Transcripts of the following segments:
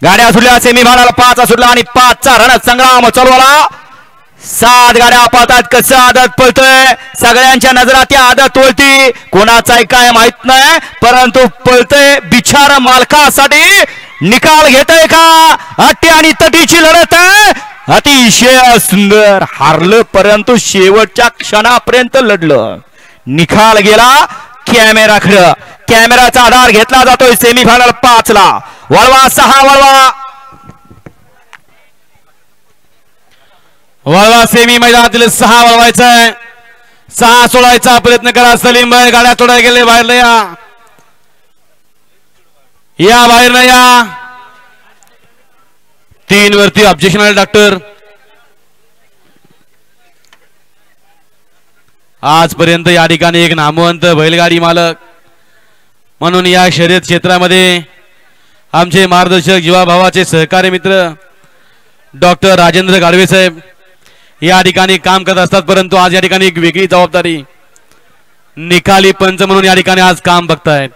गाड्या सुटल्या सेमीफायनल 5 सुटला आणि 5चा रणसंग्राम चालवला। 7 गाड्या पळतात, कसं आदत पळतोय सगळ्यांच्या नजरात त्या आदत वळती, कोणाचाही काय माहित नाही परंतु पळतोय बिचारा मालकासाठी। निकाल घेतोय का अट्टी आणि तटीची लढत आहे, अतिशय सुंदर हारलं परंतु शेवटच्या क्षणापर्यंत लढलं। निकाल गेला कॅमेराकडे, कॅमेराचा आधार घेतला जातोय सेमीफायनल 5 ला। वळवा 6 वळवा सेमी मैदानातील 6 वळवायचा आहे, 6 सोडायचा प्रयत्न करा। सलीम भाई गाड्या तोडाय गेले, बाहेर या बाहेर न या। 3 वरती ऑब्जेक्शन आहे डॉक्टर। आजपर्यंत या ठिकाणी एक नामवंत बैलगाडी मालक म्हणून या शर्यत क्षेत्रामध्ये आमचे मार्गदर्शक जीवाभावाचे सहकारी मित्र डॉक्टर राजेंद्र गाडवे साहेब या ठिकाणी काम करत असतात, परंतु आज या ठिकाणी एक वेगळी जबाबदारी निकाली पंच म्हणून या ठिकाणी आज काम बघतायत।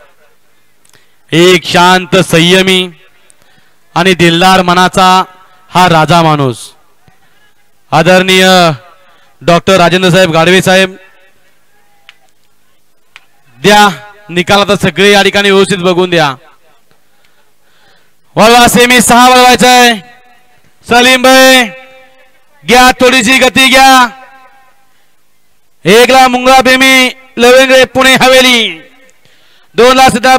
एक शांत संयमी आणि दिलदार मनाचा हा राजा माणूस आदरणीय डॉक्टर राजेंद्र साहेब गाडवे साहेब द्या निकाल। आता सगळे या ठिकाणी व्यवस्थित बघून द्या। वळवा सेमी 6 वळवायचा आहे। सलीम भाई घ्या, थोडीशी गती घ्या। 1 ला मुंगळा प्रेमी लवंगडे पुणे हवेली, 2 ला सिद्धार्थ